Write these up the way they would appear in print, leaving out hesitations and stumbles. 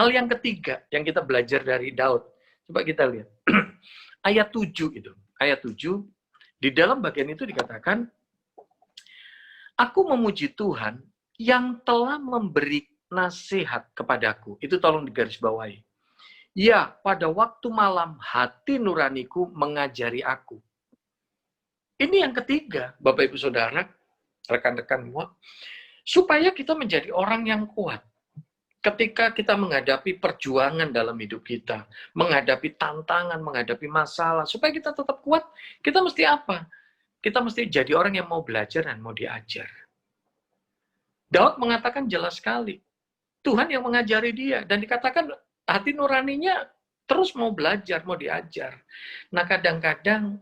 Hal yang ketiga yang kita belajar dari Daud. Coba kita lihat. Ayat 7 itu. Ayat 7, di dalam bagian itu dikatakan, aku memuji Tuhan yang telah memberi nasihat kepadaku. Itu tolong digarisbawahi. Ya, pada waktu malam hati nuraniku mengajari aku. Ini yang ketiga, Bapak Ibu Saudara, rekan-rekan semua, supaya kita menjadi orang yang kuat. Ketika kita menghadapi perjuangan dalam hidup kita, menghadapi tantangan, menghadapi masalah, supaya kita tetap kuat, kita mesti apa? Kita mesti jadi orang yang mau belajar dan mau diajar. Daud mengatakan jelas sekali, Tuhan yang mengajari dia, dan dikatakan hati nuraninya terus mau belajar, mau diajar. Nah, kadang-kadang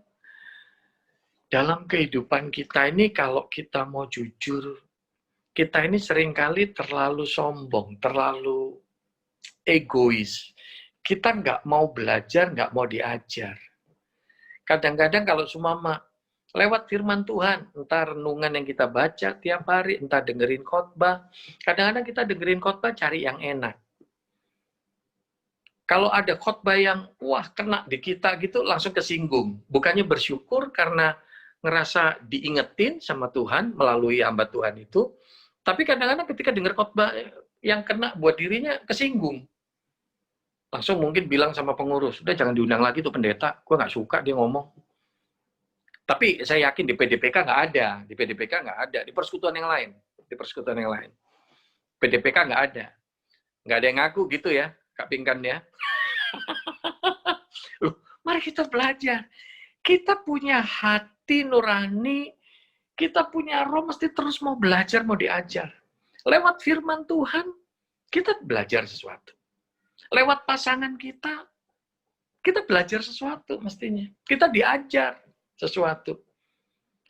dalam kehidupan kita ini, kalau kita mau jujur, kita ini seringkali terlalu sombong, terlalu egois. Kita nggak mau belajar, nggak mau diajar. Kadang-kadang kalau sumama lewat firman Tuhan, entah renungan yang kita baca tiap hari, entah dengerin khotbah, kadang-kadang kita dengerin khotbah cari yang enak. Kalau ada khotbah yang, wah kena di kita gitu, langsung kesinggung. Bukannya bersyukur karena ngerasa diingetin sama Tuhan melalui hamba Tuhan itu, tapi kadang-kadang ketika dengar khotbah yang kena buat dirinya kesinggung. Langsung mungkin bilang sama pengurus, udah jangan diundang lagi tuh pendeta, gue nggak suka dia ngomong. Tapi saya yakin di PDPK nggak ada, di PDPK nggak ada, di persekutuan yang lain, di persekutuan yang lain. PDPK nggak ada yang ngaku gitu ya, Kak Pingkan ya. Mari kita belajar, kita punya hati nurani, kita punya roh, mesti terus mau belajar, mau diajar. Lewat firman Tuhan, kita belajar sesuatu. Lewat pasangan kita belajar sesuatu mestinya. Kita diajar sesuatu.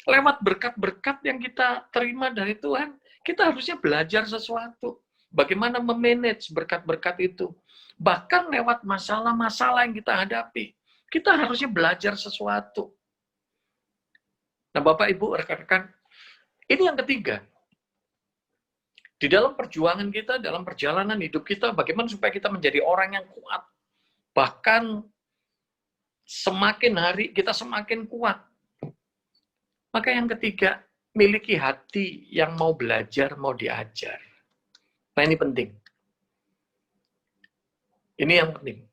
Lewat berkat-berkat yang kita terima dari Tuhan, kita harusnya belajar sesuatu. Bagaimana memanage berkat-berkat itu. Bahkan lewat masalah-masalah yang kita hadapi, kita harusnya belajar sesuatu. Nah, Bapak, Ibu, rekan-rekan, ini yang ketiga. Di dalam perjuangan kita, dalam perjalanan hidup kita, bagaimana supaya kita menjadi orang yang kuat. Bahkan semakin hari kita semakin kuat. Maka yang ketiga, miliki hati yang mau belajar, mau diajar. Nah, ini penting. Ini yang penting.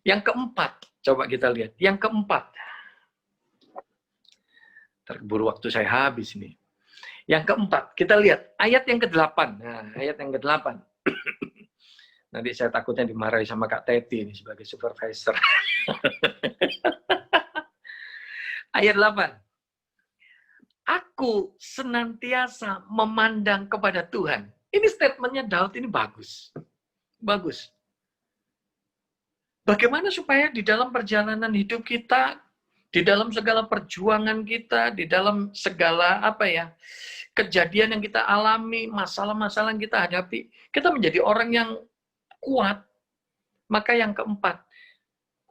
Yang keempat, coba kita lihat. Yang keempat, terburu waktu saya habis ini. Yang keempat, kita lihat ayat yang ke-8. Nah, ayat yang ke-8. Nanti saya takutnya dimarahi sama Kak Teti ini sebagai supervisor. Ayat 8. Aku senantiasa memandang kepada Tuhan. Ini statementnya Daud ini bagus. Bagus. Bagaimana supaya di dalam perjalanan hidup kita, di dalam segala perjuangan kita, di dalam segala kejadian yang kita alami, masalah-masalah yang kita hadapi, kita menjadi orang yang kuat. Maka yang keempat,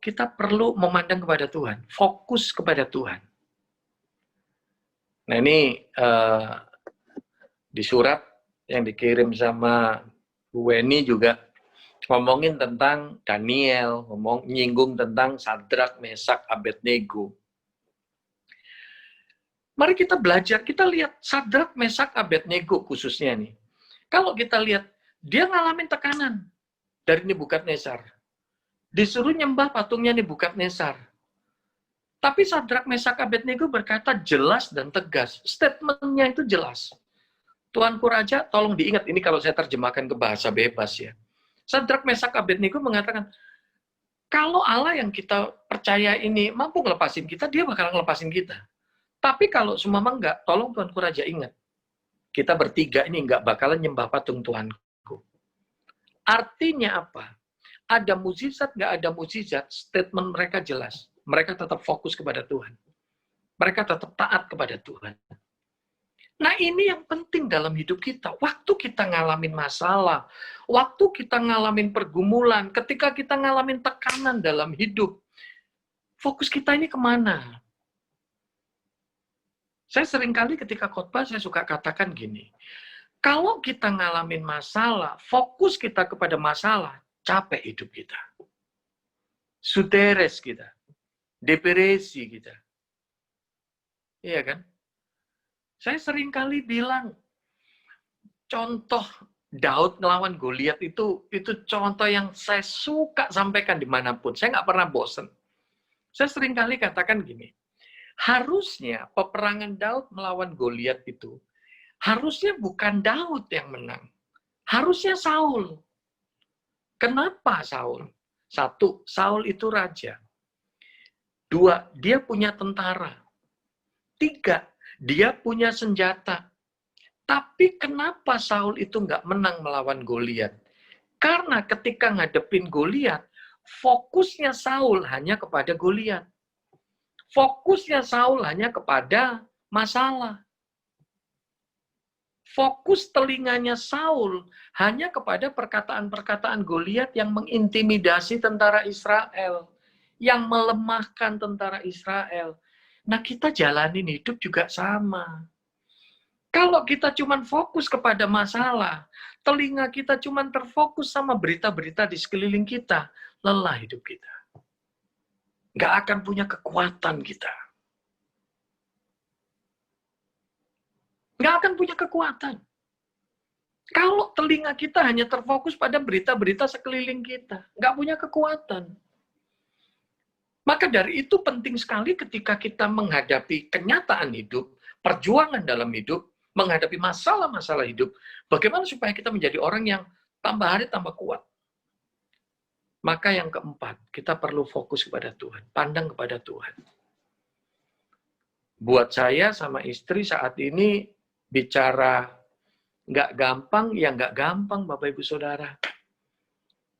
kita perlu memandang kepada Tuhan, fokus kepada Tuhan. Nah, ini di surat yang dikirim sama Bu Weni juga ngomongin tentang Daniel, nyinggung tentang Sadrak, Mesak, Abednego. Mari kita belajar, kita lihat Sadrak, Mesak, Abednego khususnya nih. Kalau kita lihat, dia ngalamin tekanan dari Nebukadnezar. Disuruh nyembah patungnya Nebukadnezar. Tapi Sadrak, Mesak, Abednego berkata jelas dan tegas. Statementnya itu jelas. Tuanku Raja, tolong diingat, ini kalau saya terjemahkan ke bahasa bebas ya. Sadrak, Mesak, Abednego mengatakan, kalau Allah yang kita percaya ini mampu ngelepasin kita, dia bakal ngelepasin kita. Tapi kalau semua enggak, tolong Tuanku Raja ingat, kita bertiga ini enggak bakalan nyembah patung Tuhanku. Artinya apa? Ada mukjizat, enggak ada mukjizat, statement mereka jelas. Mereka tetap fokus kepada Tuhan. Mereka tetap taat kepada Tuhan. Nah, ini yang penting dalam hidup kita. Waktu kita ngalamin masalah, waktu kita ngalamin pergumulan, ketika kita ngalamin tekanan dalam hidup, fokus kita ini kemana? Saya seringkali ketika khotbah, saya suka katakan gini, kalau kita ngalamin masalah, fokus kita kepada masalah, capek hidup kita. Suteres kita. Depresi kita. Iya kan? Saya sering kali bilang, contoh Daud ngelawan Goliat itu contoh yang saya suka sampaikan dimanapun. Saya nggak pernah bosen. Saya sering kali katakan gini, harusnya peperangan Daud melawan Goliat itu, harusnya bukan Daud yang menang. Harusnya Saul. Kenapa Saul? Satu, Saul itu raja. Dua, dia punya tentara. Tiga, dia punya senjata. Tapi kenapa Saul itu nggak menang melawan Goliat? Karena ketika ngadepin Goliat, fokusnya Saul hanya kepada Goliat. Fokusnya Saul hanya kepada masalah. Fokus telinganya Saul hanya kepada perkataan-perkataan Goliat yang mengintimidasi tentara Israel, yang melemahkan tentara Israel. Nah, kita jalanin hidup juga sama. Kalau kita cuma fokus kepada masalah, telinga kita cuma terfokus sama berita-berita di sekeliling kita, lelah hidup kita. Nggak akan punya kekuatan kita. Nggak akan punya kekuatan. Kalau telinga kita hanya terfokus pada berita-berita sekeliling kita, nggak punya kekuatan. Maka dari itu penting sekali ketika kita menghadapi kenyataan hidup, perjuangan dalam hidup, menghadapi masalah-masalah hidup, bagaimana supaya kita menjadi orang yang tambah hari tambah kuat. Maka yang keempat, kita perlu fokus kepada Tuhan, pandang kepada Tuhan. Buat saya sama istri saat ini bicara nggak gampang, ya nggak gampang Bapak Ibu Saudara.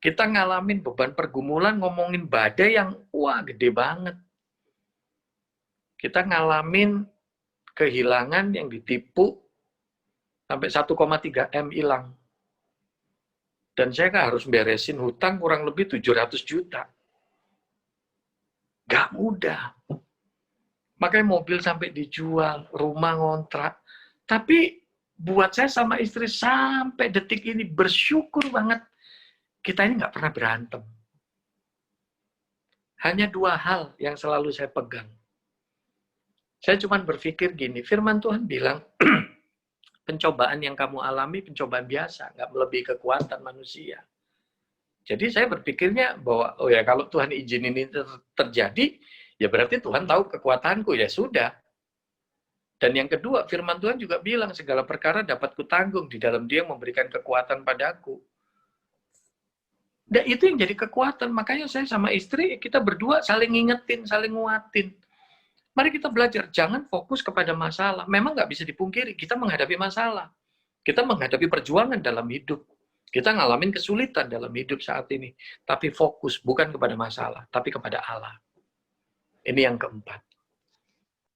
Kita ngalamin beban pergumulan, ngomongin badai yang wah gede banget. Kita ngalamin kehilangan yang ditipu sampai 1,3 M hilang. Dan saya harus beresin hutang kurang lebih 700 juta. Gak mudah. Makanya mobil sampai dijual, rumah ngontrak. Tapi buat saya sama istri sampai detik ini bersyukur banget. Kita ini nggak pernah berantem. Hanya dua hal yang selalu saya pegang. Saya cuma berpikir gini, firman Tuhan bilang, pencobaan yang kamu alami, pencobaan biasa, nggak melebihi kekuatan manusia. Jadi saya berpikirnya bahwa, oh ya kalau Tuhan izinin ini terjadi, ya berarti Tuhan tahu kekuatanku, ya sudah. Dan yang kedua, firman Tuhan juga bilang, segala perkara dapat kutanggung di dalam Dia yang memberikan kekuatan padaku. Dan itu yang jadi kekuatan. Makanya saya sama istri, kita berdua saling ngingetin, saling nguatin. Mari kita belajar, jangan fokus kepada masalah. Memang nggak bisa dipungkiri, kita menghadapi masalah. Kita menghadapi perjuangan dalam hidup. Kita ngalamin kesulitan dalam hidup saat ini. Tapi fokus bukan kepada masalah, tapi kepada Allah. Ini yang keempat.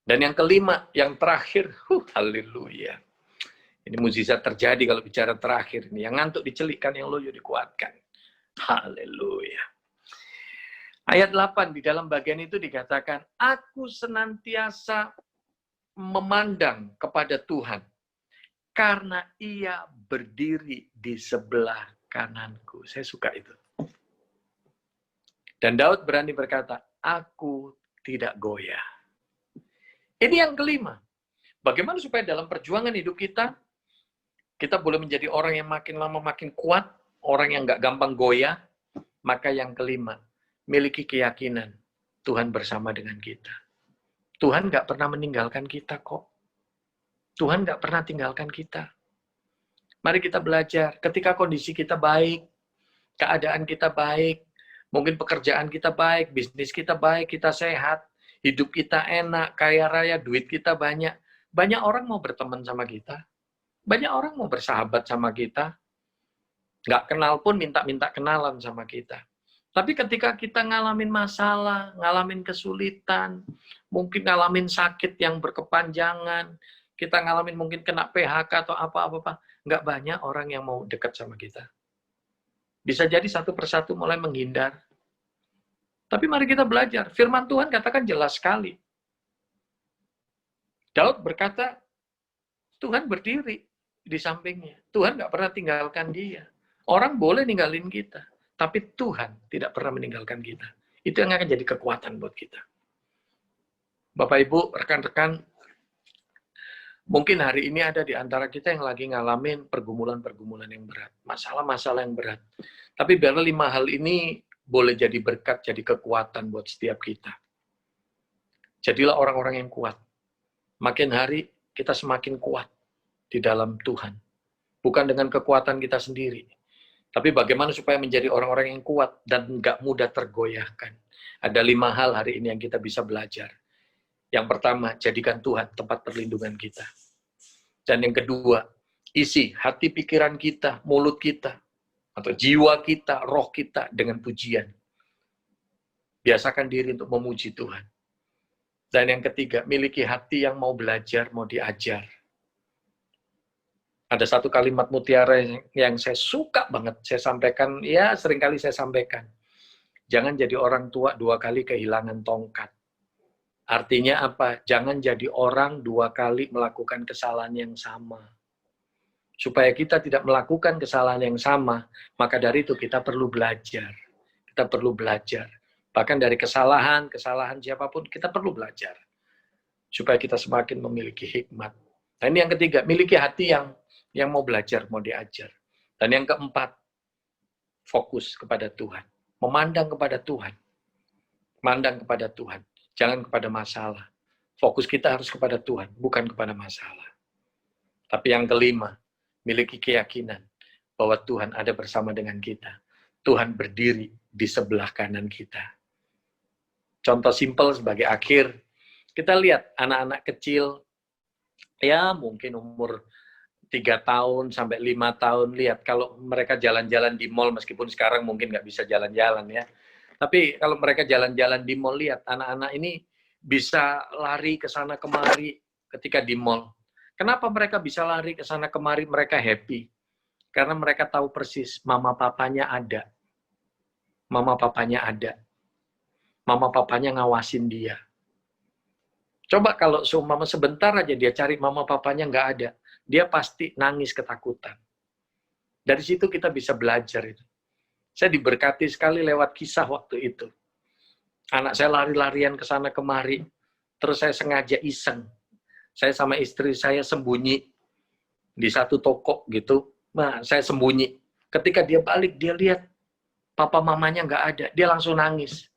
Dan yang kelima, yang terakhir, haleluya. Ini mukjizat terjadi kalau bicara terakhir. Ini yang ngantuk dicelikkan, yang loyo dikuatkan. Haleluya. Ayat 8 di dalam bagian itu dikatakan, aku senantiasa memandang kepada Tuhan, karena Ia berdiri di sebelah kananku. Saya suka itu. Dan Daud berani berkata, aku tidak goyah. Ini yang kelima. Bagaimana supaya dalam perjuangan hidup kita boleh menjadi orang yang makin lama makin kuat, orang yang nggak gampang goyah. Maka yang kelima, miliki keyakinan Tuhan bersama dengan kita. Tuhan nggak pernah meninggalkan kita kok. Tuhan nggak pernah tinggalkan kita. Mari kita belajar, ketika kondisi kita baik, keadaan kita baik, mungkin pekerjaan kita baik, bisnis kita baik, kita sehat, hidup kita enak, kaya raya, duit kita banyak. Banyak orang mau berteman sama kita. Banyak orang mau bersahabat sama kita. Nggak kenal pun minta-minta kenalan sama kita. Tapi ketika kita ngalamin masalah, ngalamin kesulitan, mungkin ngalamin sakit yang berkepanjangan, kita ngalamin mungkin kena PHK atau apa-apa, nggak banyak orang yang mau dekat sama kita. Bisa jadi satu persatu mulai menghindar. Tapi mari kita belajar. Firman Tuhan katakan jelas sekali. Daud berkata, Tuhan berdiri di sampingnya. Tuhan nggak pernah tinggalkan dia. Orang boleh ninggalin kita. Tapi Tuhan tidak pernah meninggalkan kita. Itu yang akan jadi kekuatan buat kita. Bapak Ibu, rekan-rekan, mungkin hari ini ada di antara kita yang lagi ngalamin pergumulan-pergumulan yang berat, masalah-masalah yang berat. Tapi biarlah 5 hal ini boleh jadi berkat, jadi kekuatan buat setiap kita. Jadilah orang-orang yang kuat. Makin hari kita semakin kuat di dalam Tuhan. Bukan dengan kekuatan kita sendiri. Tapi bagaimana supaya menjadi orang-orang yang kuat dan nggak mudah tergoyahkan. Ada 5 hal hari ini yang kita bisa belajar. Yang pertama, jadikan Tuhan tempat perlindungan kita. Dan yang kedua, isi hati pikiran kita, mulut kita, atau jiwa kita, roh kita dengan pujian. Biasakan diri untuk memuji Tuhan. Dan yang ketiga, miliki hati yang mau belajar, mau diajar. Ada satu kalimat mutiara yang saya suka banget, saya sampaikan, ya seringkali saya sampaikan. Jangan jadi orang tua 2 kali kehilangan tongkat. Artinya apa? Jangan jadi orang 2 kali melakukan kesalahan yang sama. Supaya kita tidak melakukan kesalahan yang sama, maka dari itu kita perlu belajar. Kita perlu belajar. Bahkan dari kesalahan siapapun, kita perlu belajar. Supaya kita semakin memiliki hikmat. Nah ini yang ketiga, miliki hati yang mau belajar, mau diajar. Dan yang keempat, fokus kepada Tuhan. Memandang kepada Tuhan. Memandang kepada Tuhan. Jangan kepada masalah. Fokus kita harus kepada Tuhan, bukan kepada masalah. Tapi yang kelima, miliki keyakinan bahwa Tuhan ada bersama dengan kita. Tuhan berdiri di sebelah kanan kita. Contoh simpel sebagai akhir, kita lihat anak-anak kecil, ya mungkin umur 3 tahun sampai 5 tahun, lihat kalau mereka jalan-jalan di mall, meskipun sekarang mungkin nggak bisa jalan-jalan ya, tapi kalau mereka jalan-jalan di mall, lihat anak-anak ini bisa lari ke sana kemari ketika di mall. Kenapa mereka bisa lari ke sana kemari? Mereka happy. Karena mereka tahu persis mama papanya ada. Mama papanya ada. Mama papanya ngawasin dia. Coba kalau seumpama sebentar aja dia cari mama papanya nggak ada, dia pasti nangis ketakutan. Dari situ kita bisa belajar itu. Saya diberkati sekali lewat kisah waktu itu. Anak saya lari-larian ke sana kemari, terus saya sengaja iseng. Saya sama istri saya sembunyi di satu toko gitu. Nah, saya sembunyi. Ketika dia balik, dia lihat papa mamanya nggak ada, dia langsung nangis.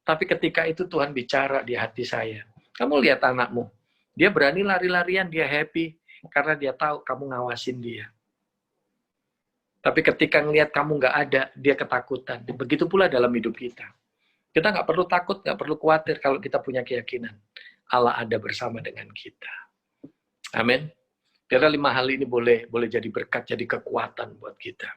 Tapi ketika itu Tuhan bicara di hati saya. Kamu lihat anakmu, dia berani lari-larian, dia happy, karena dia tahu kamu ngawasin dia. Tapi ketika ngelihat kamu nggak ada, dia ketakutan. Begitu pula dalam hidup kita. Kita nggak perlu takut, nggak perlu khawatir kalau kita punya keyakinan. Allah ada bersama dengan kita. Amin. Biarlah 5 hal ini boleh jadi berkat, jadi kekuatan buat kita.